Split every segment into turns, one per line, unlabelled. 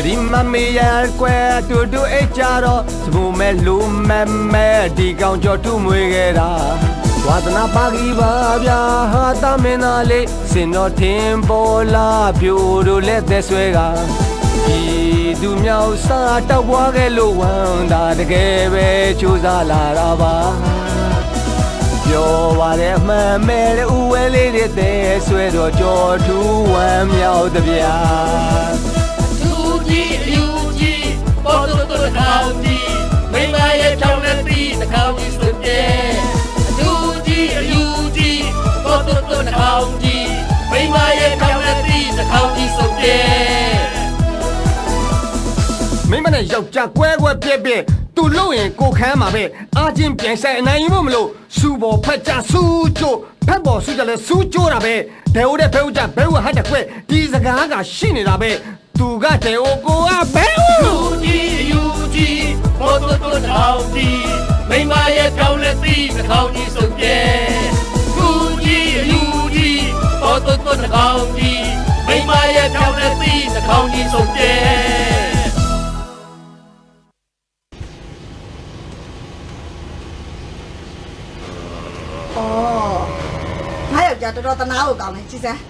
ဒီမမေရကွယ်တူတူအိတ်ကြတော့စပူမဲ့လူမဲ့မဲ့ဒီကောင်ကြော်ထုမွေခဲ့တာဝါသနာပါကြီးပါဗျာဟာသမင်းသားလေးစင်တော်ထင်ပေါ်လာပြိုတို့လက်သက်ဆွဲကဒီသူမြောက်စားတောက်ပွားခဲ့လို့ဝမ်းသာတကယ်ပဲကြိုးစားလာတာပါပြောပါရဲ့မှန်မဲ့တဲ့ဦးဝဲလေးတွေတဲ့ဆွဲတော့ကြော်ထူးဝမ်းမြောက်တဗျာ
သူကြီးအယူကြီးပေါ်တော့တော့ကောင်းကြီးမိမရဲ့ကြောင်းနဲ့ပြီးတကောင်းကြီးစွပြဲသူကြီးအယူကြီးပေါ်တော့တော့ကောင်းကြီးမိမရဲ့ကြောင်းနဲ့ပြီးတကောင်းကြီးစွပြဲ
မိမနဲ့ယောက်ျားကွဲကွဲပြက်ပြက်သူလို့ရင်ကိုခမ်းမှာပဲအားချင်းပြန်ဆိုင်အနိုင်မလို့စူပေါ်ဖက်ကြစူးကျို့ဖက်ပေါ်စူးကြလဲစူးကျိုးတာပဲဒဲဦးတဲ့ဘဲဦးကြဘဲဦးဟတ်တကွဲဒီစကားကရှိနေတာပဲသူကဒဲဦးကိုကဘဲဦး
သူကြီးအယူကြီးပေါ်တော့တော့ကောင်းကြီးမိမရဲ့ကြောင်းနဲ့ပြီးတကောင်းကြီးစွပြဲသူကြီးအယူကြီးပေါ်တော့တော့ကောင်းကြီးမိမရဲ့ကြောင်းနဲ့ပြီးတကောင်းကြီးစွပြဲ
ငါယောက်ျားတော်တော်တနာကိုကောင်းတယ်ကြည်စမ်း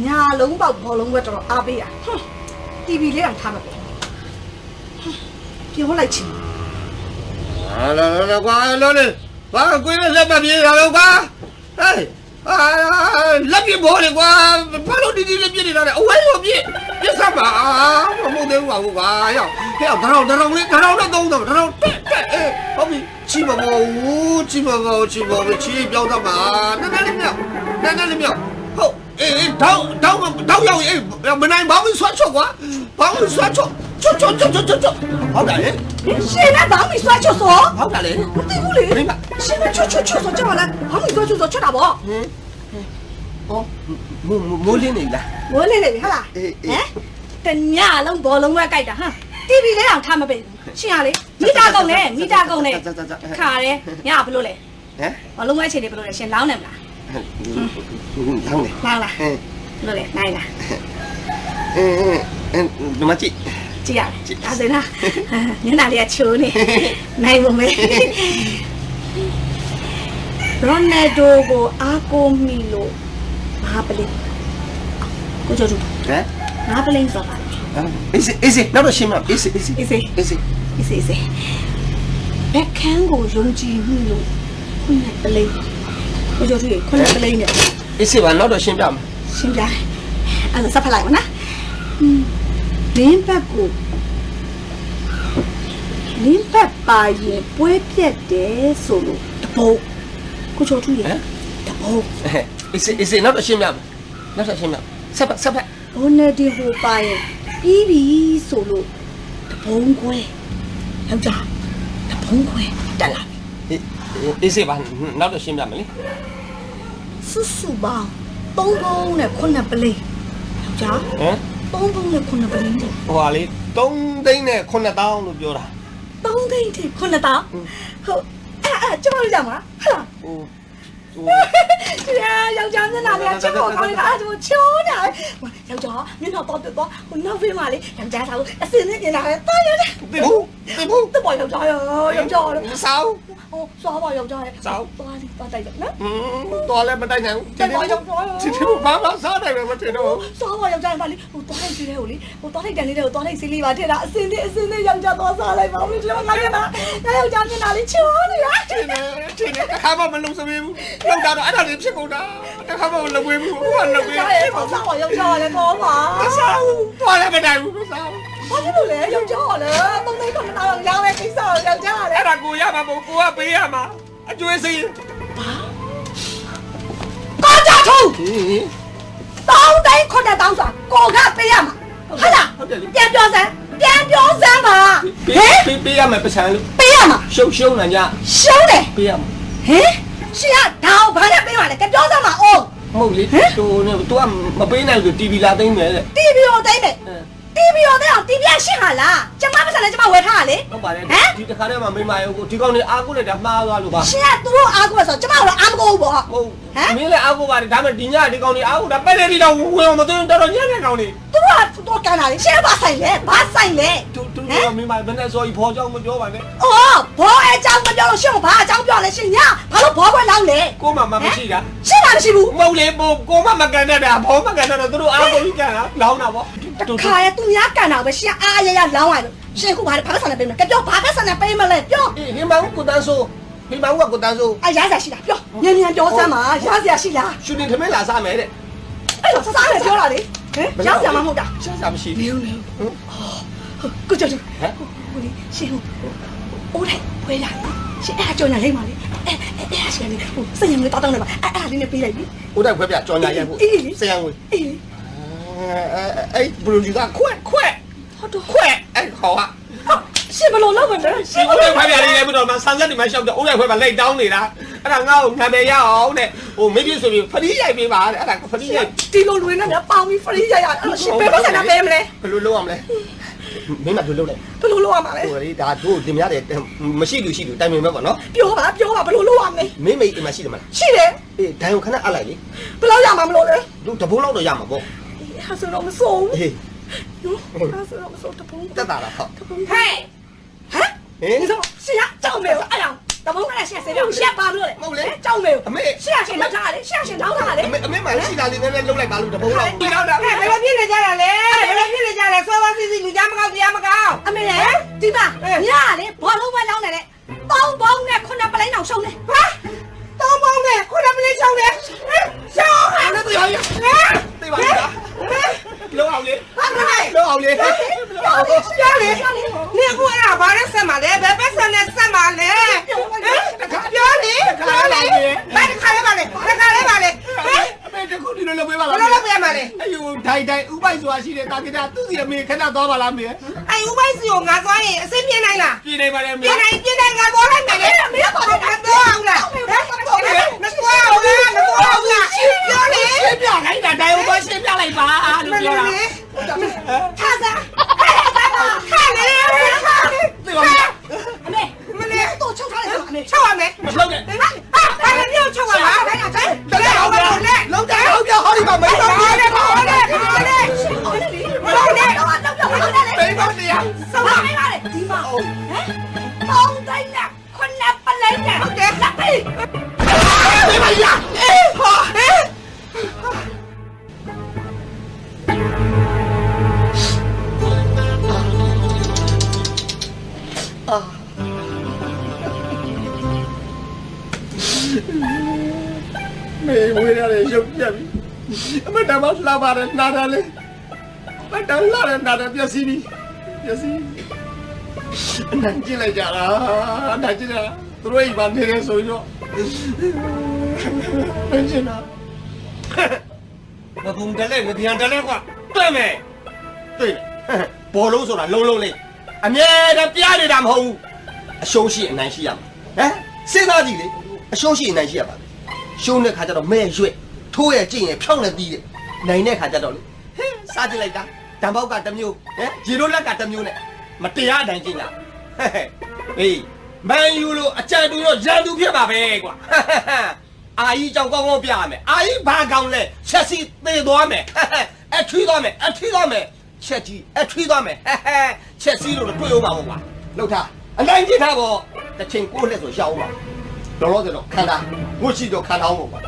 ညာလုံးပေါက်ဘောလုံးဘက်တော်တော်အားပေးရဟွန်း TV လေးအောင်ထားမှာပဲပြောလိုက်ချင်
လာကွာလောလေဘာကိုယ်လက်မပြေရတော့ကွာဟဲ့လက်ပြေဘောလေကွာဘာလို့ဒီလက်ပြေနေတာလဲအဝဲရောပြေပြစ်စမ်းပါမဟုတ်သေးဘူးပါကွာရောက်ဟဲ့ဒါတော့တော့လေးဒါတော့တော့တော့တက်ဟုတ်ပြီချီမဘောဘူးချီမဘောချီပြောင်းတော့ပါနည်းနည်းလေးမြောက်ဟုတ်အေးတောက်ရောက်အေးမနိုင်ဘာလို့ဆွတ်ချော့ကွာဘာလို့ဆွတ်ချော့ချော့ဟုတ်တယ်လေ
ရှင်နဲ့ဘာမှမဆွချောဆို
ဟုတ်တယ်လေ
မသိဘူးလေရှင်နဲ့ချောဆိုကြပါလားဘာမှမဆွချောဆိုချက်တာပေါ့
မိုးလင်းနေလား
မိုးလင်းနေပြီဟုတ်လားဟမ်တညလုံးဘောလုံးပဲကြိုက်တာဟမ် TV လေးအောင်ထားမပေးဘူးရှင်ရလေမိသားကုန်းနဲ့ခါတယ်ညဘလို့လဲဟမ်ဘောလုံးပဲအခြေနေဘလို့လဲရှင်လောင်းနေမလား
လောင်း
လားဘလို့လဲနိုင်လား
ဒီမှာကြည့်
ရတယ်ဒါဆိုရင်ညနာလေးကချိုးနေနိုင်ပုံပဲရိုနယ်ဒိုကိုအားကိုးမိလို့ငါပလင်းကိုကျော်သူဟမ်ငါပလင်းဆိုတာ
အေးနောက်တော့ရှင်းမအေး
ဘက်ခန်းကိုယုံကြည်မိလို့ခုနပလင်းကိုကျော်သူရေခုနပလင်းနဲ့
အေးပါနောက်တော့ရှင်းပြမယ်
ရှင်းပြအဲ့ဒါစပ်ဖက်လိုက်ပါနော်လင်းဘက်ပါရင်ပွဲပြက်တယ်ဆိုလို့တပုံကိုချိုထူးရတပုံ
အေးနောက်တော့ရှင်းပြမယ်ဆက်ဖက်
ဘုန်းနဲ့ဒီဟိုပါရင်ပြီးပြီဆိုလို့တပုံခွဲယောက်ျားတပုံခွဲတက်လာ
ပြီအေးပါနောက်တော့ရှင်းပြမယ်လေ
စုပေါင်း3ပုံနဲ့9ပလိယောက်ျား3ပုံနဲ့9ပလိ
ဟိုဟာလေ3သိန်းနဲ့9000လို့ပြောတာ
3သိန်းနဲ့9000ဟုတ်ကျွန်တော်ကြောက်မှာဟာယောက်ျားမျက်နှာလေးချောကောင်းနေတာအဲ့ဒါချိုးနေတာယောက်ျားမျက်နှာတော့ပြတော့ဟိုနောက်ဖေးမှလေယောက်ျားစားအစင်းနဲ့နေတာပဲတာရတယ်
တေဘူး
တပေါ်ယောက်ျား
စောင်း
ဟိုစောပါယောက်ျား
စောင်း
သွားလိုက်တော့နော်
တော်လည်းမတိုက်နိုင်ဘူး
ဒီပေါ်ယောက်ျား
ဒီဘာမှစားတယ်ပဲမထင်တော့
စောပါယောက်ျားပါလေဟိုသွားလိုက်စီးတယ်ဟိုလေဟိုသွားလိုက်တန်လေးတွေကိုသွားလိုက်စီးလေးပါထည့်တာအစင်းနဲ့ယောက်ျားသွားစားလိုက်ပါဦးဒီလိုငါကနာယောက်ျားမျက်နှာလေးချိုးနေတာ
ထင်တယ်ခါမလုံးစမေးဘူးလောက်တာတော့အဲ့ဒါလေးဖြစ်ကုန်တာတခါမှမလုပ်ဘူးဘာလုပ်ပေး
လဲဆောင်းပါယောက်ျားလည်းတော့ပါ
ဆောင်းတော်လည်းမတိုင်ဘူးဆောင်း
ဘာလို့လဲယောက်ျားလည်းသုံးသိန်း9တောင်ရမယ်ကိစ္စယောက်ျားလည်း
အဲ့ဒါကိုရမှာမဟုတ်ကိုကပေးရမှာအကျွေးစိမ်း
ဘာကြထုံးတောင်းတိုင်း9တောင်းဆိုတာကိုကပေးရမှာဟုတ်လားပြန်ပြောစမ်းပါ
ပေးရမယ်ပတ်စံလို့
ပေးရမှာ
ရှုံးနိုင်ကြ
ရှုံးတယ်
ပေးရမှာ
ဟင်ရှင်ကဒါကိုဘာနဲ့ပေးပါလဲကပြောစမ်းပါအိုး
မဟုတ်လေတူကမပေးနိုင်လို့ TV လာသိမ်းမယ်တဲ့
TV ကိုသိမ်းမယ် TV ရောတဲ့အောင် TV ရှင်းဟာလားကျမပတ်စံလည်းကျမဝယ်ထားရလေ
ဟုတ်ပါတယ်ဒီတစ်ခါတည်းမှမိမရောဒီကောင်လေးအားကိုးလိုက်တာမှားသွားလို့ပါ
ရှင်ကသူတို့အားကိုးဆိုကျမကတော့အားမကိုးဘူးပေါ့
ဟုတ်မင်းလည်းအားကိုးပါတယ်ဒါပေမဲ့ဒီညဒီကောင်လေးအားကိုးတာပဲလေဒီတော့ဝင်အောင်မသွင်းတော်ညံ့တဲ့ကောင်လေး
သူတို့ တော့ကန်တာလေရှင်းဘာဆိုင်လဲဘာဆိုင်လဲ
တူမင်းမနဲ့စောကြီးဖော်ကြောင်းမပြောပါနဲ့
အော်ဘောအကြောင်းမပြောလို့ရှင်းဘာအကြောင်းပြောလဲရှင်းညာဘာလို့ဘောခွဲလောင်းလဲ
ကိုမှမရှိတာ
ရှင်းတာမရှိဘူး
မဟုတ်လေကိုမှမကန်တတ်တာဘောမကန်တတ်တော့သူတို့အားကိုကြီးကန်တာလောင်းတာပေါ့
ခါရသူများကန်တာပဲရှင်းအားရရလောင်းရလို့ရှင်းခုဘာဆန်နေပေးမလဲပြောဘာဆန်နေပေးမလဲပြော
ဟိမအောင်ကိုတန်းဆိုဟိမအောင်ကကိုတန်းဆို
အရစရာရှိလားပြောမြန်ပြောစမ်းပါရစရာရှိလား
ရှူတင်ထမင်းလာစားမယ်တဲ့
အဲ့တော့စားတယ်ပြောတာလေဟမ်ရစရာမဟုတ်တာ
ရှားစားမရှိဘူး
ကိုကျော်
ဟမ်
ကိုလေးရှင်းဟိုအိုးလိုက်ဖွဲလာရှင်းအဲ့ကြော်ညာလိမ့်ပါလေအဲ့ရှင်းလေဟိုစင်ရံလေးတောင်းနေပါအဲ့လေးနဲ့ပေးလိုက်ပြီ
ဦးတိုက်ခွဲပြကြော်ညာရိုက်ဖို့ဆရာငွေ
အေး
အဲ့ဘလူကြီးကခွဲ
ဟုတ်တော့
ခွဲအဲ့ခေါ်က
ရှင်းဘလို့လောက်ပါလဲရှင်း
ဦးတိုက်ခွဲပြလေးလည်းပြီးတော့မှဆန်ဆက်နေမှရှောက်တော့ဦးတိုက်ခွဲပြလိုက်တောင်းနေတာအဲ့ဒါငါ့ကိုနာမည်ရအောင်တဲ့ဟိုမင်းပြဆိုပြီးဖရီးရိုက်ပေးပါတဲ့အဲ့ဒါဖရီးရိုက်
ဒီလိုလွင်နေပေါင်းပြီးဖရီးရရအဲ့ရှင်းပေးပါစနာပေးမလဲ
ဘယ်လိုလုပ်ရမလဲမင်းကဘယ်လိုလုပ်လဲ
ဘလို့လောက်ရမှာလဲ
ဟိုလေဒါတို့တင်များတယ်မရှိလူရှိလူတိုင်ပင်ပဲပေါ့နော်
ပြောပါဘလို့လောက်ရမလဲ
မင်းမိတ်အိမ်မှာရှိတယ်မလား
ရှိတယ်
အေးဒိုင်ကိုခဏအပ်လိုက်လေ
ဘလို့ရမှာမလို့လဲ
တို့တဘုံလောက်တော့ရမှာပေါ့
ဟာဆိုတော့မစိုး
ဟေး
နော်ဟာဆိုတော့မစိုးတပုံး
တက်တာလားဟုတ်
ဟဲ့ဟမ်ဒီဆိုရှင်းရကြောက်မယ်အဲ့ဒါတပုံးနဲ့ရှင်းစေတော့ရှင်းပါမလို့လေကြောက်မယ်ရှင်းရှင်းလောက်ထားတယ်ရှင်းလောက်ထားတယ်
အမေမရှိတာလေးနည်းနည်းလုပ်လိုက်ပါလို့တဘုံလောက်
ဒီတော့ဘယ်လိုဖြစ်နေကြတာလဲဘယ်လိုဖြစ်နေကြလဲစောစောစီစီလူကြမကောက်တရားမကောက်အမေလေဒီပါညလေဘောလုံးပဲလောင်းနေလေပေါင်းပေါင်းနဲ့ခုနပလိုင်းအောင်ရှုံးနေဟာတောင်းပေါင်းနဲ့ခုနပလိုင်းရှုံးနေရှုံးဟာ
အဲ့ဒါတရားရသိပါလားလောအောင်လေလောအောင်လေ
ရှားလေနေကူအဲ့ဒါဘာလဲဆက်မှာလဲဘယ်ပတ်ဆက်နဲ့ဆက်မှာလဲပြောလေဘယ်ခါလဲပါလဲဘယ်ခါလဲပါလဲ
အမေတခုဒီလိုလုပ်ပေးပါလား
ဘယ်လိုလုပ်ပေးရမှာလဲ
အယူဒိုင်ဥပိုက်ဆိုတာရှိတယ်တာကိတာသူ့စီအမေခဏသွားပါလားမေ
အဲ့ဥပိုက်စီကိုငါသွားရင်အစိမ့်ပြင်းနိုင်လား
ပြည်နေပါလေမေ
ပြင်းနိုင်ငါသွားလိုက်မယ်လေမင်းကတော့ငါသွားအောင်လားမသွားအောင်လားပြောလေ
ရှင်းပြခိုင်းတာဒိုင်ဥပိုက်ရှင်းပြလိုက်ပါလို့ပြောတာ
ထားစားခါလေ
သိပါလား
အမေမလေးတော့ချုပ်ထားလိုက်အမေချုပ်ရမယ်
မလုပ်နဲ့
ဘာလဲမြို့ချုပ်ရမှာဒါကတိုင်း
လောက်အောင်လောက်တယ်ဟုတ်ပြဟောဒီမှာမင်းတို့
ဘာလဲဘာလဲဘေးပါတရားစောင်းနေပါလေဒီမှာဟမ်ပေါင်းတိုင်းနဲ့ခုနပလိုက်နဲ့ဟုတ်တယ်လက်ပြီ
ဒီမှာရဟာမေဝေးရတယ်ရုပ်ပြက်ပြီအမတမလှပါတယ်နားတယ်လေမတန်လာတယ်နားတယ်ပြက်စီးပြီပြက်စီးအနံကြည့်လိုက်ကြတာအနံကြည့်တာသူတို့အိမ်မှာနေနေဆိုတော့ဘယ်ကျင်တာမပုံတယ်လေမပြန်တယ်လေကွာတွေ့မယ်တွေ့ဘောလုံးဆိုတာလုံးလုံးလေးအမြဲတမ်းပြားနေတာမဟုတ်ဘူးအရှုံးရှိအနိုင်ရှိရမှာဟမ်စဉ်းစားကြည့်လေအရှုံးရှိအနိုင်ရှိရပါရှုံးတဲ့ခါကျတော့မဲရွက်ထိုးရကြည့်ရင်ဖြောင်းနေပြီးတယ်နိုင်တဲ့ခါကျတော့လေစားကြည့်လိုက်တာတံပေါက်ကတစ်မျိုးဟမ်ရေလိုလက်ကတစ်မျိုးနဲ့မတရားတိုင်းကြည့်လားဟေးမန်ယူလို့အကြံတူရောရန်သူဖြစ်ပါပဲကွာအာကြီးကြောင်ကောင်းကောင်းပြရမယ်အာကြီးဘာကောင်းလဲချက်စီသေးသွားမယ်အထီးသွားမယ်ချက်ကြီးအထီးသွားမယ်ချက်စီလို့တွေ့အောင်ပါဘောကွာလှုပ်ထားအနိုင်ကြည့်ထားပေါ့တစ်ချိန်ကိုလက်ဆိုရှောင်းပါတော်တော်တော့ခန္ဓာငုတ်ရှိတော့ခန္ဓာအောင်ပေါ့ကွာ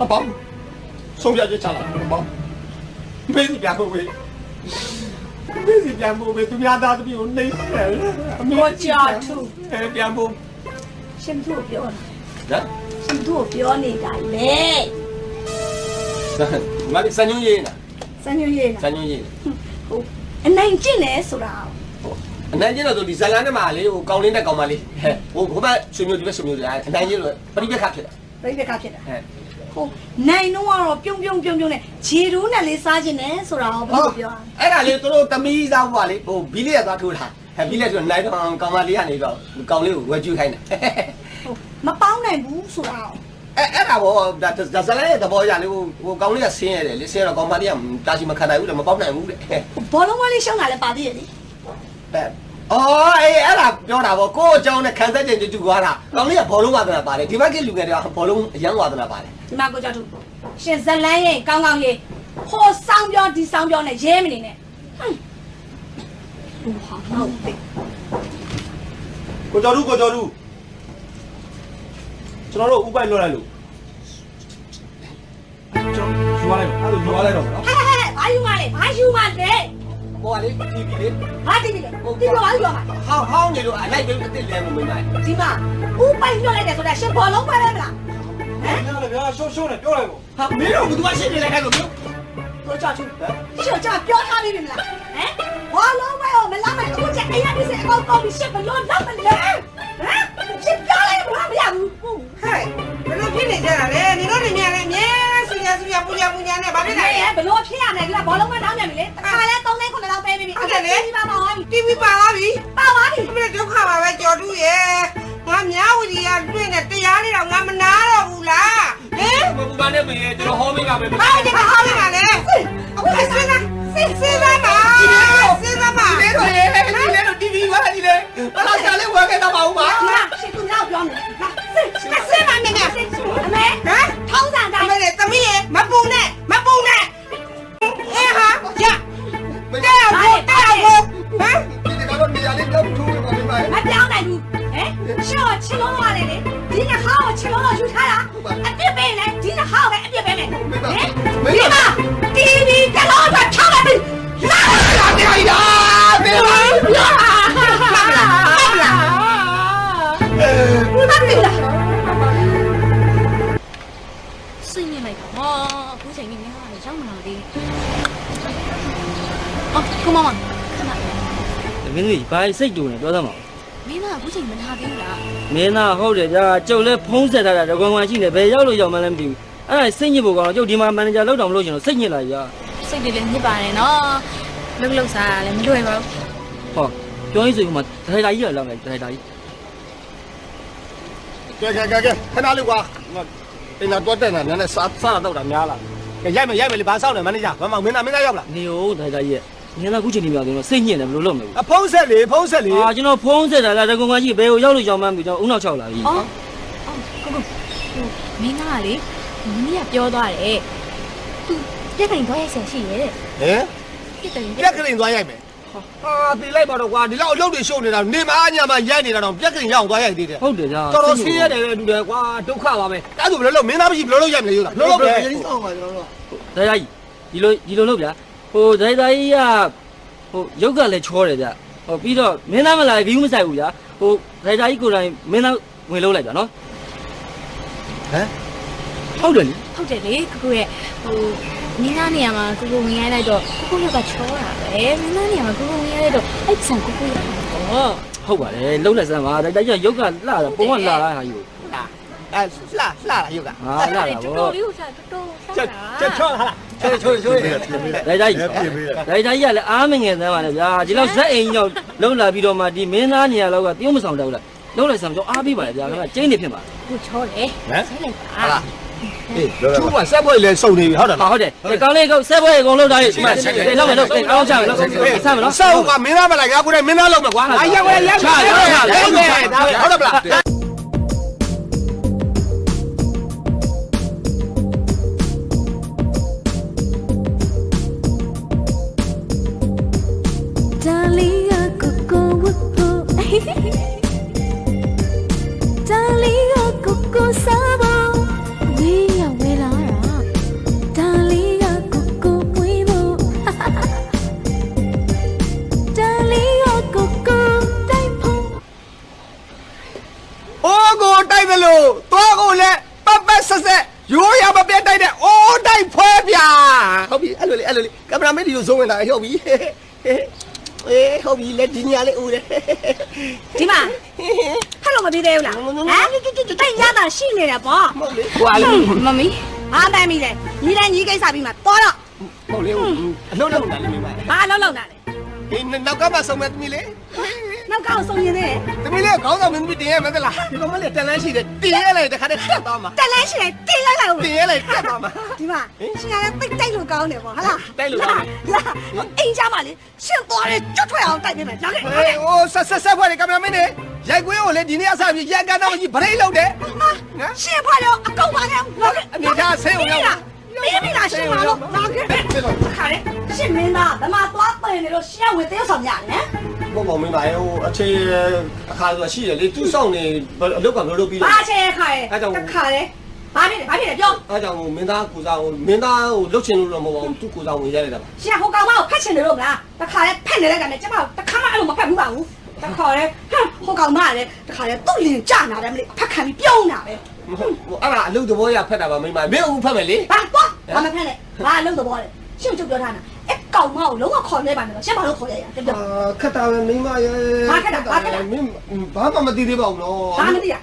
အပေါင်းဆုံးဖြတ်ချက်ချလာအပေါင်းမေးစီပြဖို့ပဲမေးစီပြန်ဖို့ပဲသူများသားသမီးကိုနှိမ့်တယ်အမေပြန်ဖို့
ရှင်သူ့ပြောတာ
နော်
ရှင်သူ့ပြောနေတာလေ
ငါစံညွှန်းရေးနာ
စံညွှန်းရေး
စံညွှန်းရေး
ဟုတ်အနိုင်ကျင့်လဲဆိုတာ
အနိုင်ကျင်းတော့ဒီဇလန်နဲ့မှာလေဟိုကောင်းလေးနဲ့ကောင်းမလေးဟိုဘဘဆွေမျိုးဒီဘက်ဆွေမျိုးတွေအနိုင်ကျင်းလို့ပရိပက္ခဖြစ်တာ
ပြိပက္ခဖြစ်တာဟုတ်နိုင်တော့ကတော့ပြုံနဲ့ခြေတိုးနဲ့လေးစားခြင်းနဲ့ဆိုတာကိုဘယ်လိုပြောရလဲ
အဲ့ဒါလေသူတို့သမီးစားဘွားလေဟိုဘီလေးကသွားထိုးတာဘီလေးဆိုနိုင်တော့ကောင်းမလေးကနေတော့ကောင်းလေးကိုဝယ်ကျွေးခိုင်းတယ်
ဟုတ်မပေါင်းနိုင်ဘူးဆိုတာကို
အဲ့ဒါဘောဒါဇလန်ရဲ့သဘောရလေဟိုကောင်းလေးကဆင်းရတယ်လေဆင်းတော့ကောင်းမလေးကတာချီမခံနိုင်ဘူးလေမပေါက်နိုင်ဘူးလေ
ဘောလုံးဝလေးရှောင်းတာလည်းပါသေးရဲ့လေ
အော်အေးအဲ့ဒါပြောတာပေါ့ကိုယ့်အကြောင်းနဲ့ခံစားချက်တူကွာတာကောင်းလေးကဘောလုံးဝါသနာပါတယ်ဒီဘက်ကလူငယ်တွေကဘောလုံးအရန်ဝါသနာပါတယ်
ဒီမှာကိုကြောက်သူရှင်ဇလန်းရဲ့ကောင်းရေး ဟိုစောင်းပြောဒီစောင်းပြောနဲ့ရဲမနေနဲ့ဟဟာဟုတ်ပြီ
ကိုကျော်တို့ကျွန်တော်တို့ဥပိုက်လွှတ်လိုက်လို့ကျွန်တော်ယူရလိုက်တော့အဲ့လိုယူရလိုက်တော့နော်
ဟဲ့ဘာယူမလဲဘာယူမလဲ
ဟိုကလေ TV လေ
ဘာတိပြီလဲဒီလိုဘာယူရမှာ
ဟောင်းနေလို့အလိုက်ပဲအစ်စ်လဲမမင်းနိုင်
ဒီမှာဥပိုက်လွှတ်လိုက်တယ်ဆိုတာရှင်ဘောလုံးပဲမလား
ဟမ်ဗျာရှုံးနဲ့ပြောလိုက်ပေါ့ဟာမင်းတို့ဘယ်သူမှရှင်းနေလိုက်ခိုင်းလို့မျိုး
ကိုချာချူဒီတော့ကြာပြောထားပြီမလားဟမ်ဘောလုံးပဲမလားမအခုချက်အိမ်ရပြီစေအကောက်ကောက်ပြီးရှစ်ဘလို့တော့မလဲဟမ်ရှစ်ပြောလိုက်ဘာမရဘူး
ဟဲ့ဘယ်လိုဖြစ်နေကြတာလဲနေတော့နေမြန်လေအမြဲစူရပူညာနဲ့ဘာဖြစ်လဲ
ဘလို့ဖြစ်ရမယ်ဒီကဘောလုံးမတောင်းပြန်ပြီလေတစ်ခါလဲ3သိန်း9တောင်းပေးပြီဒီမှာပါသွားပြီ
TV ပါလာပြီ
ပါသွားပြီ
ဒီဒုက္ခပါပဲကြော်တူရဲ့ငါမြဝတီကတွေ့နေတရားလေးတော့ငါမနာတော့ဘူးလားဟင်
မပူပါနဲ့မင်းကျွန်တော်ဟောမင်းကပဲ
ဟာဒီမှာဟာလေးပါလေအခုစဉ်းစားပါစဉ်းစားပါ
ဒီလေတော့ TV ပါဒီလေဘာလာစားလဲဝယ်ခဲ့တော့မဟုတ်ပါ
ငါရှင်သူနောက်ပြောမယ်ငါစစ်ပါနေငါအမေဟမ်ထောင်းစားတိုင်း
အမေလေသမီးရေမပူနဲ့ဟဲ့ဟာရတဲ့ဖို့ဟမ်
ဒီကတော့နေရာလေးတော့ထူးနေပါလိမ့်မယ်
မပြောင်းနိုင်ဘူးဟမ်ရှော့ချလုံးသွားတယ်လေဒီနှစ်ခါကိုချလုံးတော့ယူထားတာအပြစ်ပေးလေဒီနှစ်ခါကိုပဲအပြစ်ပေးမယ်ဟမ်ဒီမှာ TV တလုံးတော့ထားလိုက်ပြီလာ
တရားရပေးပါ
လာလာဘာဖြစ်လဲ
စိတ်ညစ်လိုက်တာဟာအခုချိန်ကြီးများတယ်ရောက်မလာသေးအော်ကိုမမခဏ
မင်းတို့ဘာစိတ်တူနေပြောသမှာ
မင်းကအခုချိန်မထားသေးဘူးလား
မင်းသားဟုတ်တယ်ကြာကျုပ်လည်းဖုံးဆက်ထားတာတကွန်ကွန်ရှိနေဘယ်ရောက်လို့ရောက်မှလည်းမသိဘူးအဲ့ဒါစိတ်ညစ်ဖို့ကောင်ကျုပ်ဒီမှာမန်နေဂျာလောက်တောင်မလုပ်ချင်တော့စိတ်ညစ်လာကြာ
စိတ်တွေလည်းညစ်ပါတယ်နော်လှုပ်စားလည်းမလွယ်ပါဘူး
ဟောပြောရင်ဆိုမှဒရိုက်တာကြီးလောက်မယ်ဒရိုက်တာကြီး
ကဲခဏလေးကွာအင်းတော့တက်နေတာနဲ့စားတော့တာများလားကဲရိုက်မယ်လေဘာစောင့်နေမန်နေဂျာဘာမှမင်းသားရောက်လား
နေဦးဒရိုက်တာကြီးမင်းသားခုချိန်နေမြောက်တယ်စိတ်ညစ်တယ်ဘယ်လိုလုပ်မလဲ
အဖုံးဆက်လေအာ
ကျွန်တော်ဖုံးဆက်တာလားတကွန်ကွန်ရှိဘယ်ကိုရောက်လို့ရောက်မှမသိကျွန်တော်ဦးနောက်6လာပြီ
အော်ကိုမင်းကလေမင်းကပြောသွားတယ်သူပြက်ကင်သွားရဆက်ရှိရဲ့တဲ့
ဟမ်
ပြက်ကင်
ပြက်ကလေးသွားရိုက်မယ်ဟာတီလိုက်ပါတော့ကွာဒီလောက်အလုပ်တွေရှုပ်နေတာနေမအားညမှာရိုက်နေတာတော့ပြက်ကလေးရအောင်သွားရိုက်သေးတယ်
ဟုတ်တယ်ကြာ
တော်တော်ဆင်းရဲတယ်တူတယ်ကွာဒုက္ခပါပဲအဲ့ဒါဆိုဘယ်လိုလုပ်မင်းသားမရှိဘယ်လိုလုပ်ရိုက်မလဲယူလားဘယ်လိုလုပ်လဲ
ဒရိုက်တာကြီးဒီလိုလုပ်ဗျာဟိုဒရိုက်တာကြီးကဟိုရုပ်ကလည်းချောတယ်ဗျဟိုပြီးတော့မင်းသားမလာဘီးမဆိုင်ဘူးဗျာဟိုဒရိုက်တာကြီးကိုယ်တိုင်မင်းသားဝင်လုပ်လိုက်တာနော်
ဟမ်
ဟုတ်တယ်လေ
ဟုတ်တယ်လေကိုရဲ့ဟိုမင်းသားနေရာမှာကိုဝင်ရလိုက်တော့ကိုကချောတာပဲမင်းသားနေရာမှာကိုဝင်ရလိုက်တော့အဲ့ဆန်ကိုရတာပေါ့
ဟုတ်ပါတယ်လှုပ်လိုက်စမ်းပါဒရိုက်တာကြီးကရုပ်ကလှတာပုံကလှတာဟာယူ
အဲ့လှတာရုပ်က
ဟာလှတာ
တော်
ဗော
တော်လေးကိုစားတော်တော်စားတာ
ချောဟာချိုး
ဒရိုက်တာကြီးဒရိုက်တာကြီးကလည်းအားမငယ်သမ်းပါနဲ့ဗျာဒီလောက်ဇက်အိမ်ကြီးတော့လှုပ်လာပြီးတော့မှဒီမင်းသားနေရာလောက်ကတရုတ်မဆောင်တော့ဘူးလားလှုပ်လိုက်စမ်းကြောအားပေးပါလေဗျာခင်ဗျကျင်းနေဖြစ်ပါ
ကိုချောတယ်ဆက်လိုက်ပါ
ဟာချိုးကဆက်ပွဲလေစုံနေပြီဟုတ်တယ်လား
ဟုတ်တယ်ဒီကောင်းလေးကောဆက်ပွဲအကုန်လှုပ်ထားရဒီမှာလောက်မယ်လို့အောင်းချမယ်လို့ဆမ်းမယ်နော်
ဆောက်ကမင်းသားမလိုက်ငါကိုယ်တိုင်မင်းသားလုပ်မယ်ကွာငါရက်ဝဲရက်ချဟုတ်တယ်မလား
Dalia coco wuko Dalia coco sabo we ya we la ra Dalia coco puibo Dalia coco dai phong
အိုးကိုတိုက်တယ်လို့သွားကိုလည်းပတ်ဆက်ရိုးရမပြတ်တိုက်တဲ့အိုးတိုက်ဖွဲဗျာဟုတ်ပြီအဲ့လိုလေကင်မရာမင်းဒီလိုဇုံးနေတာဟုတ်ပြီဟုတ်ပြီလက်ဒီညာလေးဦးတယ်
ဒီမှာဖတ်လို့မပြီးသေးဘူးလားဟမ်တိတ်ရတာရှိနေတယ်ပေါ့
မဟုတ်လေဟွာလေ
မမီ
ဘာမှန်ပြီလေညီတိုင်းညီကိစ္စပြီးမှတော်တော့
ဟုတ်လေအလုံးလုံးတာလေမိမ
ဘာလုံးလုံးတာလဲ
ဒီနောက်ကမှဆုံးမဲ့သမီးလေ
နောက်ကောက်ဆုံးရင်သေးတယ်
သမီးလေးခေါင်းဆောင်မင်းတင်ရမယ်သလားဒီကောင်မလေးတန်လန်းရှိတယ်တင်ရလိုက်တခါတည်းတက်သွားမှာ
တက်လန်းရှိတယ်တင်လိုက်လိုက်ဦး
တင်ရလိုက်တက်သွားမှာ
ဒီမှာရှင်ရတဲ့တိတ်လို့ကောင်းတယ်ပေါ့ဟာလား
တိုက်လို့ကောင်းတယ်
လာအိမ်ကြမှာလေရှင်သွားတယ်ကျွတ်ထွက်အောင်တိုက်ပေးမယ်လာခဲ့
ဟေးဟိုဆက်ဖွဲ့ကင်မရာမင်းနေရိုက်ကွင်းကိုလေဒီနေ့အစားပြီးရန်ကန်တော့မရှိဗရိတ်လောက်တယ်
ရှင်ဖားတော့အကောက်ပါနဲ့လာခဲ့
အနေထားဆေးုံရောက်
ပြ မေးမိလားရှင်မလို့လာခဲ့ခါရဲရှင်မင်းသားဗမာသွားပင်နေလို့ရှင်ကဝင်သေးဆောင်ရတယ်နော်
ဘောမင်းပါဟိုအခြေအခါဆိုတာရှိတယ်လေသူ့ဆောင်နေအလုပ်ကမလုပ်ပြီးတော့
ဘာချေခါရဲခါရဲဘာဖြစ်လဲပြော
အားကြောင့်မင်းသားကိုစားမင်းသားကိုလှုပ်ချင်လို့တော့မဟုတ်ပါဘူးသူ့ကိုစားဝင်ရလိုက်တာပါ
ရှင်ဟိုကောင်မကိုဖတ်ချင်တယ်လို့မလားတခါရဲဖက်နေလိုက်တာနဲ့ကျမတခါမှအဲ့လိုမဖက်ဘူးပါဘူးတခါရဲဟိုကောင်မလည်းတခါရဲသူ့လင်ကြနာတယ်မလေးဖက်ခံပြီးပြုံးတာပဲ
ဟိုအဲ့ဒါအလုပ်သဘောရဖက်တာပါမင်းမမင်းအခုဖက်မယ်လေ
ဘာတော့ဘာမဖက်နဲ့ဘာလုံးသဘောလဲရှင်းချုပ်ပြောထားတာအဲ့ကောင်မကိုလုံးဝခေါ်နေပါနဲ့တော့ရှင်းဘာလို့ခေါ်ရရပြပြ
ခက်တာပဲမင်းမရဲ့မင်းဘာမှမသိသေးပါဘူးနော်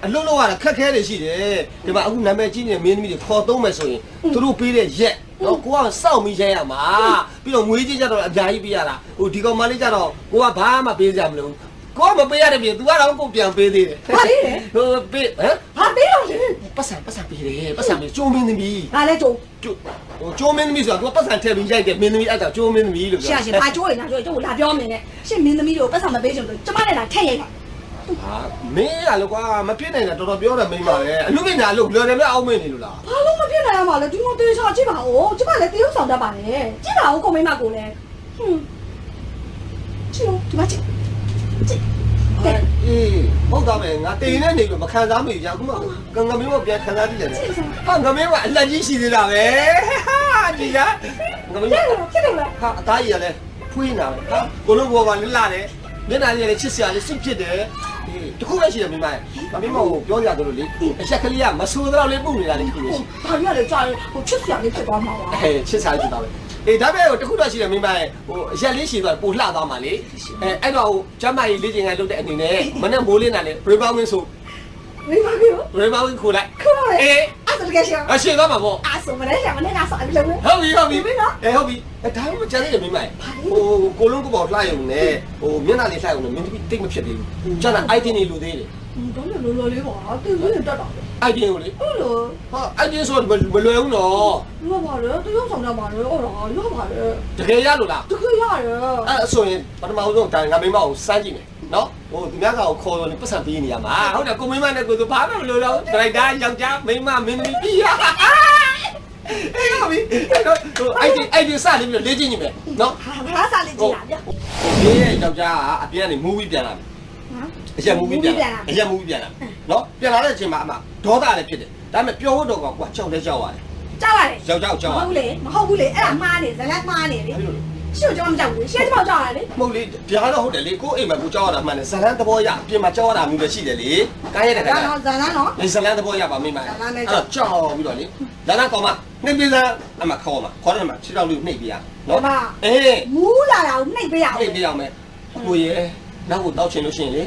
အလုပ်လုပ်ရတာခက်ခဲတယ်ရှိတယ်ဒီမှာအခုနာမည်ကြီးနေမင်းသမီးတွေခေါ်သုံးမယ်ဆိုရင်သူတို့ပေးတဲ့ရက်နော်ကိုကစောင့်ပြီးရိုက်ရမှာပြီးတော့ငွေကြေးကြတော့အများကြီးပေးရတာဟိုဒီကောင်မလေးကြတော့ကိုကဘာမှပေးကြမလို့ကိုမပေးရတဲ့ပြင် तू ကတော့ကိုပြန်ပေးသေးတယ်ဟိုပေးဟမ်
ဘာပေးတော့လဲ
ပတ်စံပေးတယ်ပတ်စံပေးကျိုးမင်းသမီး
ဘာလဲကျိုး
ကျိုးမင်းသမီးဆိုတာ तू ပတ်စံထည့်ပြီးရိုက်တယ်မင်းသမီးအဲ့ဒါကျိုးမင်းသမီးလို့ပြော
ရှင်ဘာကျိုးရလားကျိုးလာပြောမယ်နဲ့ရှင်မင်းသမီးတို့ပတ်စံမပေးချင်ဘူးကျမနဲ့လာထည့်ရိုက်ပါ
ဟာမင်းရလို့ကွာမဖြစ်နိုင်တာတော်တော်ပြောတယ်မင်းပါလေအလူပညာလို့လွယ်တယ်မအောက်မင်းနေလို့လား
ဘာလို့မဖြစ်နိုင်ရမှာလဲဒီမိုတေးချာကြည့်ပါဦးကျမလည်းတရုပ်ဆောင်တတ်ပါနဲ့ကြည့်ပါဦးကိုမိမကိုလည်းကြည့်ဒီမှာကြည့်
အေးဟုတ်တာပဲငါတိန်နဲ့နေလို့မခံစားမိကြအခုမှငါမင်းမပြန်ခံစားကြည့်တယ်ဟာငါမင်းကအလက်ကြီးရှိသေးတာပဲဟာကြည်ရငါမင်း
ဖြစ်တယ်လား
ဟာအသားကြီးရလဲဖွေးနေတာပဲဟာကိုလုံးဘောပါလလာတယ်မျက်နှာကြီးလည်းချစ်စရာလေးစိတ်ဖြစ်တယ်အေးတခုပဲရှိတယ်မင်းမမင်းမကိုပြောကြတယ်လို့လေအချက်ကလေးကမဆိုးတော့လေးပုတ်နေတာလေးတခုလို့ရှိ
ဘာလို့လဲကြာဟိုချစ်စရာလေးဖြစ်သွားမှာပါ
အေးချစ်စားကြည့်တာပဲအေးဒါပဲတခုတော့ရှိတယ်မင်းမရဲ့ဟိုအရက်လေးရှိသွားပိုလှသွားမှာလေအဲ့တော့ဟိုကျမကြီးလေးချင်းကလုပ်တဲ့အနေနဲ့မနဲ့မိုးလေးနာလေရေဘာဝင်းဆို
မိမပြော
ရေဘာဝင်းခိုးလိုက်
ခေါ်လေ
အေး
အဲ့ဒါတကယ်ရှင်
အရှိသွားမှာပေါ့
အဲ့ဆိုမလဲရမနဲ့ငါဆောက်ပြီးလုံး
ဟုတ်ပြီအေးဟုတ်ပြီဒါမှမကြမ်းသေးတယ်မင်းမဟိုကိုလုံးကပေါ်လှရုံနဲ့ဟိုမျက်နှာလေးလှရုံနဲ့မင်းတိတ်မဖြစ်သေးဘူးကျန်တာ item တွေလူသေးတယ်
ဒါနဲ့လောလောလေးပါတင်လို့တက်တာ
item ကိုလေ
ဟုတ်လို့
ဟာ item ဆိုတော့မလွယ်ဘူးနော်
လောပါလေတရုပ်ဆောင်တတ်ပါလေဟုတ်လားလောပါလေ
တကယ်ရလို့လား
တကယ်ရတယ်
အဲ့ဆိုရင်ပထမဆုံးတိုင်ငါမိမကိုစမ်းကြည့်မယ်နော်ဟိုသူများကောင်ခေါ်တော့ပတ်စံပေးနေရမှာဟုတ်တယ်ကိုမိမနဲ့ကိုသူဘာမှမလုပ်တော့ဒရိုက်တာယောက်ျားမိမမင်းသမီးပြီးရအေးဟုတ်ပြီဟိုအဲ့ဒီစနေပြီးလေ့ကျင့်နေမယ်နော်
ဘာစားလေးကြည့်ရဗျ
ဒီရဲ့ယောက်ျားကအပြင်ကနေမူးပြီးပြန်လာတယ်အရက်မူးပြီးပြန်လာနော်ပြန်လာတဲ့အချိန်မှာအမဒေါသလည်းဖြစ်တယ်ဒါပေမဲ့ပြောဖို့တော့ကွာကြောက်လဲကြောက်ရတယ်
ကြောက်ရတယ်
ယောက်ျားကိုကြောက်ရ
မဟုတ်လေမဟုတ်ဘူးလေအဲ့ဒါမှားနေဇလတ်မှားနေလေရှင်းကြောက်မကြောက်ဘူးရှင်းကြောက်ကြောက်ရတယ်လေ
မဟုတ်လေဒီဟာတော့ဟုတ်တယ်လေကိုအိမ်မှာကိုကြောက်ရတာမှန်တယ်ဇလန်းသဘောရအပြင်မှာကြောက်ရတာမျိုးလည်းရှိတယ်လေကိုင်းရတဲ့
ဒါတော့ဇလတ်နော်
ဒီဇလန်းသဘောရပါမိမအဲ့တော့ကြောက်ပြီးတော့လေဇလန်းကောင်မနှိပ်ပေးစမ်းအမခေါ်မှာခေါ်တယ်မှာခြေထောက်လေးနှိပ်ပေးရနော်အေး
မူးလာတာကိုနှိပ်ပေးရအောင်
နှိပ်ပေးရမယ်ကိုရဲနောက်ကိုတောက်ချင်လို့ရှိရင်လေ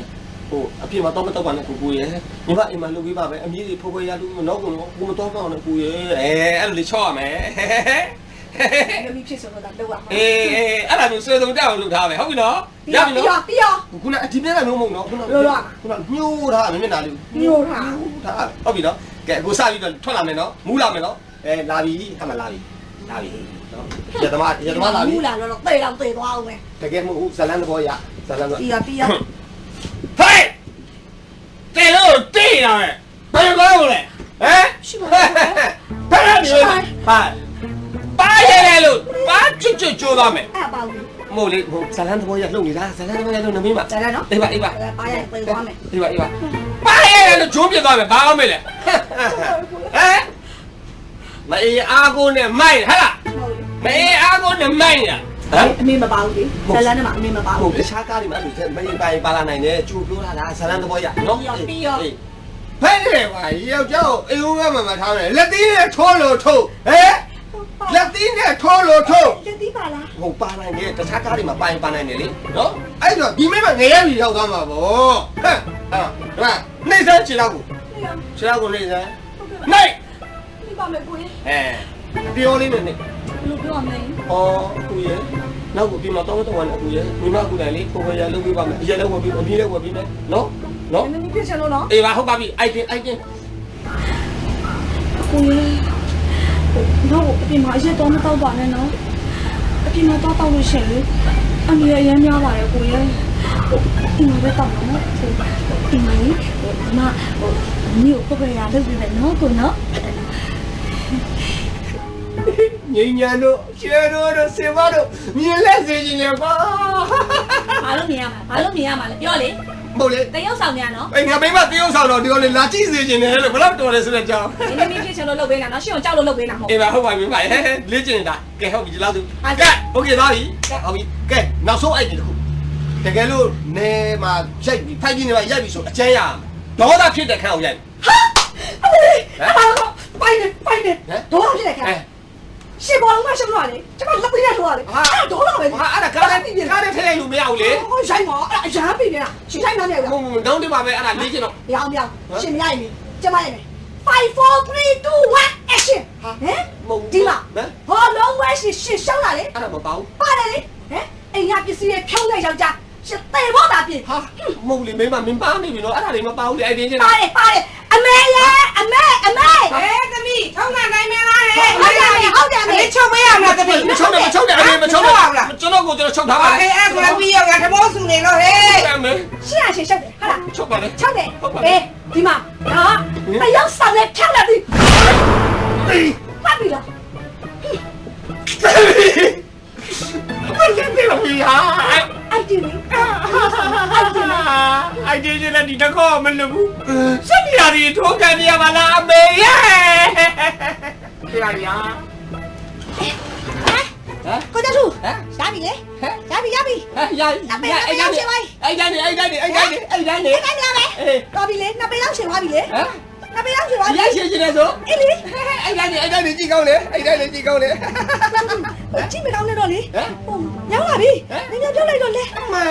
ဟိုအပြင်မှာတော့မတော့ပါနဲ့ကိုရဲညီမအိမ်မှာလုပ်ပေးပါပဲအမြည်တွေဖိုးဖိုးရလို့နော်ကိုမတော့ပါနဲ့ကိုရဲအဲ့လိုလေးချော့ရမယ်
မဖြစ်ဆိုတော့လောက်ရမှာ
အေးအဲ့ဒါမျိုးဆွေဆုံးတက်အောင်လုပ်ထားပဲဟုတ်ပြီနော်ရပြီနော်
ပြီးရော
ခုနအဒီပြက်မျိုးမဟုတ်နော်ခုနညှိုးထားမျက်နှာလေး
ညိုထား
ဟုတ်ပြီနော်ကဲကိုစပြီးတော့ထွက်လာမယ်နော်မူးလာမယ်နော်လာပြီအမှလာပြီနော်ရသမားလာပြီ
မူးလာတော့တေးတော့တေးသွားအောင်မယ်
တကယ်မဟုတ်ဇလန်းသဘောရဇလန်းတော့
ပြီးရော
ဟေးတေလို့တေးရမယ်ဘယ်ကောင်းလဲဟမ်
ရှိပါ
ဘာလဲဟာပါရဲလို့ပါချွတ်ကြိုးသွားမယ်
အဲ့ပါဘူး
မဟုတ်လေဟိုဇလန်းသဘောရလှုပ်နေတာဇလန်းသဘောရလှုပ်နေမင်းပါ
ဇလတ်နော်
အေးပါ
ပါရတေးသွားမယ်
အေးပါ
ပါရဲလို့ဂျိုးပြသွားမယ်ဘာကောင်းမလဲဟမ်မအေးအားကိုနဲ့မိုက်ဟဲ့လားမအေးအားကိုနဲ့မိုက်ညာ
အမေမပါဘူးလေဇလတ်နဲ့မှအမေမပါ
ဟု
ဘူး
တ်တခြားကားတွေမှာအဲ့လိုမင်းပါလာနိုင်တယ်ကျူပြောလာဇလန်းသဘောရနော်
ဖဲနေပါယောက်ျားကိုအိမ်ဦးကမှထားတယ်လက်သီးနဲ့ထိုးလို့ထိုးဟဲ့လက်သီးနဲ့ထိုးလို့ထိုး
လက်သီးပါလား
ဟုတ်ပါနိုင်တယ်တခြားကားတွေမှာပါနိုင်တယ်လေနော်
အဲ့တော့ဒီမိမငရဲပြီးရောက်သွားမှာပေါ့ဟဲ့ဟာနှိမ့်စမ်းခြေတော့ကိုခြေတော့ကိုနှိမ့်စမ်းနှိမ့်
ဒီပါမယ်ကိုရင်
ပြောလေးနဲ့နှိမ့်
ဘယ်လိုပြောမလဲ
ဩအခုရနောက်ကိုပြင်မတော့တော့အခုရမိမကူနိုင်လေကိုယ်ရလုပ်ပေးပါမယ်အရက်လည်းဝယ်ပြီးအပြည့်လည်းဝယ်ပြီးမယ်နော်နော်
နည်းနည်းပြချင်လို့နော်
အေးပါဟုတ်ပါပြီအိုက်တင်
ကိုရင်တော့အပြင်မှာအရက်တော့မတော့ပါနဲ့နော်အပြင်မှာတော့လို့ရှိရင်လေအမေအရင်များပါတယ်ကိုရင်ဒီမှာပဲတော့နော်ဒီမှာလေမမြို့ကိုပဲရလုပ်ပြီးမယ်နော်ကိုနော်
ငိမ့်ညာတို့ရှယ်တို့စင်မတို့မြင်လက်စေခြင်းလေကွာ
ဘာလို့မြင်ရမှာဘာလို့မြင်ရမှာလဲပြောလေ
မဟုတ်လေ
တရုပ်ဆောင်များနော်
အေးငါမိမတရုပ်ဆောင်တော့ဒီလိုလေလာကြည့်စေခြင်းလေလို့ဘယ်တော့တော်တယ်ဆိုတဲ့အကြောင်း
ဒီနေ့မင်းဖြစ်ချင်လို့လုပ်ပေးနေတာနော်ရှင်းအောင်ကြောက်လို့လုပ်ပေးနေတာမဟုတ်
အေးပါဟုတ်ပါပြီမိမလေ့ကျင်နေတာကဲဟုတ်ပြီဒီလောက်သူကဲโอเคသွားပြီဟုတ်ပြီကဲနောက်ဆုံးအဲ့ဒီတခုတကယ်လို့နေမှာရိုက်ပြီဖိုက်ကြီးနေမှာရိုက်ပြီဆိုအကျန်းရအောင်ဒေါသဖြစ်တဲ့ခန်းအောင်ရိုက်
ပိုင်နေတော့ဖြစ်တယ်ခါရှင်းပေါ်လုံးမရှင်းလို့လေကျွန်မလက်ပေးရတော့လေတော့တော့ပဲ
ဟာအဲ့ဒါကားတဲ့ထဲလိုက်လို့မရဘူးလေ
ဟိုဆိုင်မှာအဲ့အရန်ပေးနေတာရှင်းဆိုင်မှမရဘူး
မနောက်တင်ပါပဲအဲ့ဒါလေ့ကျင်တော့
ရအောင်ရှင်းမရရင်ကျမရမယ်5 4 3 2 1 action ဟမ်ဒီမှာဘာလုံးဝရှင်းရှင်းလာလေ
အဲ့ဒါမပေါ့
ပါတယ်လေဟမ်အိမ်ကပစ္စည်းတွေဖြုံးတဲ့ယောက်ျားရှင်းတယ်ဘောတာပြင်
ဟာမဟုတ်လေမင်းမပါနေပြီနော်အဲ့ဒါတွေမပေါ့လေအဲ့ဒီချင်း
ပါတယ်အမေရဲ့အမေ
ဟဲ့သမီးထုံးနိုင်နိုင်မလားဟဲ့
ဟုတ်တယ်အမေ
ချုပ်မရမှာသမီး
မချုံတယ်အဲ့ဒီမချုံတယ်ကျွန်တော်ကိုကျွန်တော်ချုပ်ထားပါ
အေးအဲ့ဒါပြီးရောငါသဘောစုနေလို့ဟဲ့
အဲ့မင်း
ရှင်းရရှင်းရှုပ်တယ်ဟာလား
ချုပ်ပါလေ
ချုပ်တယ်အေးဒီမှာနော်တယောက်ဆောင်နဲ့ဖြတ်လာပြီမှတ်ပြီလား
မင်းလည်းလို့ရ
အိုက်ဒီလေး
အိုင်ဒီချင်းလည်းဒီတကောမလုပ်ဘူးစက်ပြားတွေထိုးကန်နေရပါလားအမေရဲ့ပြားရ
ကိုတထူရပြီလေရပြီ
ရအဲ့ဒါနေ
တော်ပြီလေနှစ်ပေလောက်ရှင်သွားပြီလေနှစ်ပေလောက်ရှင်သွားပြီ
ရရှင်းနေဆို
အေးလေ
အဲ့ဒါနေကြည့်ကောင်းလေအဲ့ဒါနေကြည့်ကောင်းလေ
ကြည့်မကောင်းနဲ့တော့လေဟုတ်ရောက်လာပြီနင်ပြောလိုက်တော့လေ
အမေ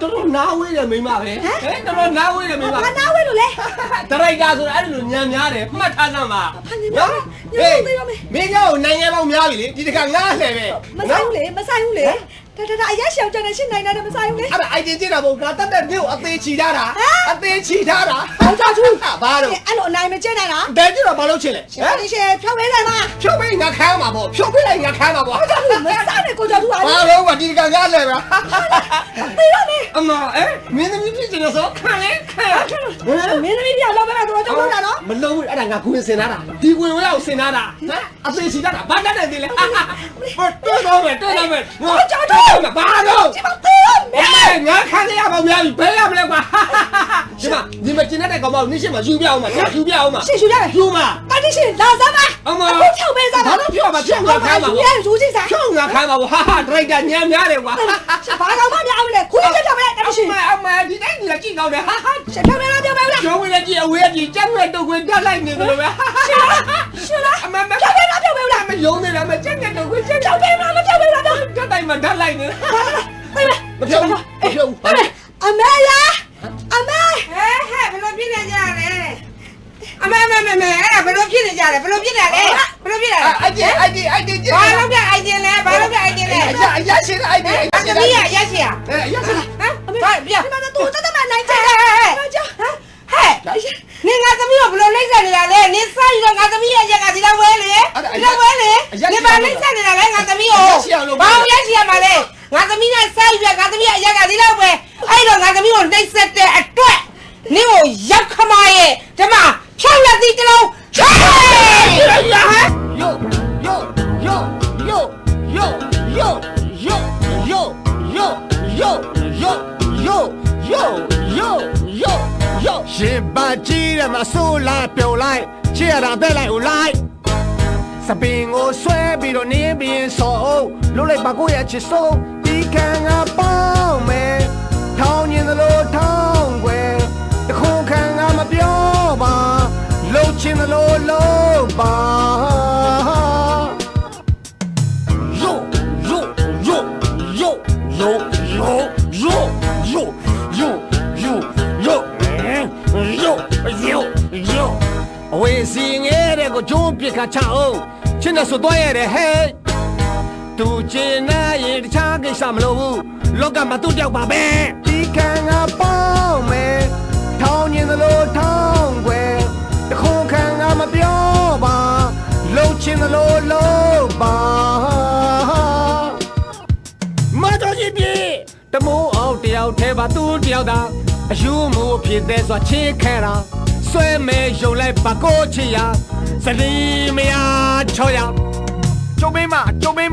တော်တော်နားဝေးတယ်မိမပဲတော်တော်နားဝေးတယ်မိမ
ဘာနာဝဲလို့လဲ
ဒရိုက်တာဆိုတာအဲ့လိုညံများတယ်မှတ်ထားစမ်းပါ
ဖန်နေပါညောင်းသေးပါမယ်
မင်းကတော့နိုင်ငံပေါင်းများပြီလေဒီတခါငါလှည့်ပဲ
မဆိုင်ဘူးလေမဆိုင်ဘူးလေဒါအရက်ရှောင်ကြတဲ့ရှင်းနိုင်တယ်မဆိုင်ဘူးလေ
အဲ့ဒါအိုင်တင်ကြည့်တာပေါ့ငါတက်တဲ့မြို့အသေးချီထားတာအသေးချီထားတာ
ဟောကြသူ
ဘာလို့
အဲ့လိုအနိုင်မကျဲနိုင်တာ
ဒဲကြည့်တော့ဘာလို့ချင်လဲ
ရှင်းရှင်းဖြောက်ပေးတယ်မ
ဖြုတ်ပေးငါခမ်းမှာပေါ့ဖြုတ်ပေးလိုက်ငါခမ်းမှာပေါ့
ဟောကြသူမစားနဲ့ကိုကြသူပါ
ဘာလို့ကဒီတခါငါလှည့်ပဲ
သိရမယ်
အမမင်းသမီးဖြစ်နေဆိုခံလေခံ
မင်းသမီးပြောင်းလောက်ပဲတော့ကြောက်တော့တာနော်
မလုံးဘူးအဲ့ဒါငါကွင်းစင်ထားတာဒီကွင်းရောက်စင်ထားတာအသေးချီထားတာဘာတတ်တယ်ဒီလေတော်တော့မယ်ဘာလို့
ဒီမှာသေးရမယ်
ငါခံရပါများပြီဘယ်ရမလဲကွာဒီမှာကျင်းတဲ့ကောင်မနင်းရှင်းမှာယူပြအောင်မှာယူပြအောင်မှာ
ရှင်းရှင်းရတယ်
ယူမှာ
တတိရှင်လာစမ်းပါ
အမ
အခုဖြောက်ပေးစမ်း
ဘာလို့ဖြောက်မှာဖြောက်ငါခိုင်းမှာ
ယူရယူကြည့်စမ်း
ဖြောက်ငါခိုင်းမှာဟာဒရိုက်တာညံများတယ်ကွာ
ဘာကောင်မှမအောင်လေခွေးချက်ချက်ပဲတတိရှင်
အမဒီတိုင်းကြီးကြည့်ကောင်းတယ်ဟာ
ရှင်းဖြောက်ပေးလားဖြောက်ပေးလား
ကျောင်းဝင်ကြည့်အဝေးကြီးကျက်မဲ့တော့ခွင့်တက်လိုက်နေတယ်လို့ပဲ
ရှင်းလား
အမမ
ဖြောက်ပေးလားဖြောက်ပေးလား
မယုံနေတာမကျက်နဲ့တော့ခွင့်ချက်
ဖြောက်ပေးလားမဖြောက်ပေးလားတော့
တက်တိုင်းမှာတက်လိုက်နေ
သိမယ်
မဖြောက်ဘူးမဖြောက်ဘူး
အမေလားအမေ
ဟဲ့ဘယ်လိုဖြစ်နေကြလဲအမေအဲ့ဒါဘယ်လိုဖြစ်နေကြလဲဘယ်လိုဖြစ်တာလဲဘယ်လိုဖြစ်တာလဲ
အိုက်တင်
ဘာလို့ပြအိုက်တင်လဲဘာလို့ပြအိုက်တင်လဲ
အရရှိအိုက်တင်
သမီးရရက်စီရ
ရရှိ
ဟမ်ဘာပြ
ဒီမှာတော့တတ်မှနိုင်ချင်
ဟဲ့နင်ငါသမီးကိုဘယ်လိုလိမ့်ဆက်နေတာလဲနင်စိုက်တော့ငါသမီးရဲ့ရက်ကဒီလောက်ဝဲလေဒီလောက်ဝဲလေနင်ဘာလိမ့်ဆက်နေတာလဲငါသမီးကိုဘာလို့ရက်စီရမှာလဲငါသမီးနဲ့စိုက်ပြငါသမီးရဲ့ရက်ကဒီလောက်ပဲအဲ့တော့ငါသမီးကိုနှိမ့်ဆက်တဲ့အတွက်နင်ကိုရောက်ခမရဲ့ဒီမှာဖြောက်လက်သီးတစ်လုံးချေးရဟမ်
yo yo yo yo yo yo yo yo yo yo yo yo yo yo yo yo ရှင်ပါကြည့်ရမဆိုးလိုက်ပြုံလိုက်ချစ်ရတာပဲလိုက်ဦးလိုက်စပင်ကိုဆွဲပြီးတော့နင်းပြီးဆော်လို့လိုက်ပါကိုရဲ့ချစ်စိုးဒီခံကပေါင်းမယ်ထောင်းရင်သလိုထောင်းွယ်တခုခံကမပြောပါလှုပ်ချင်သလိုလှုပ်ပါ yo yo yo yo yo yo yo yo yo yo yo yo yo yo အဝေးစီငယ်တဲ့ကိုကျုံးပြစ်ခါချအောင်ချင်းနဲ့ဆိုတော့ရတဲ့ဟဲ့သူကျင်နေရင်တခြားကိစ္စမလုပ်ဘူးလောကမှာသူ့တယောက်ပါပဲဒီခံကပေါင်းမယ်ထောင်းရင်သလိုထောင်းွယ်တခုခံကမပြောပါလှုပ်ချင်သလိုလှုပ်ပါမတော်ကြီးပြေတမိုးအောင်တယောက်ထဲပါသူ့တယောက်သာအယူမှုဖြစ်တဲ့ဆိုချစ်ခဲတာဆွဲမဲယုံလိုက်ပါကိုချစ်ရစလီမယာချောရ
ကျုံမင်း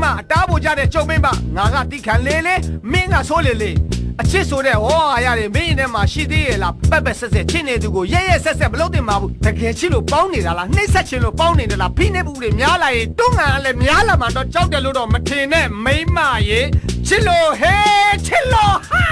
မတားဖို့ကြတဲ့ကျုံမင်းမငါကတိခံလေမင်းကဆိုးလေအချစ်ဆိုတဲ့ဟောအားရတယ်မင်းရင်ထဲမှာရှိသေးရဲ့လားပက်ပက်ဆက်ဆက်ချစ်နေသူကိုရဲရဲဆက်ဆက်မလုပ်တင်ပါဘူးတကယ်ချစ်လို့ပေါင်းနေတာလားနှိမ့်ဆက်ချင်လို့ပေါင်းနေတယ်လားဖိနေဘူးတွေများလာရင်တွန်းကန်လည်းများလာမှတော့ကြောက်တယ်လို့တော့မထင်နဲ့မိမရေချစ်လို့ဟဲချစ်လို့ဟာ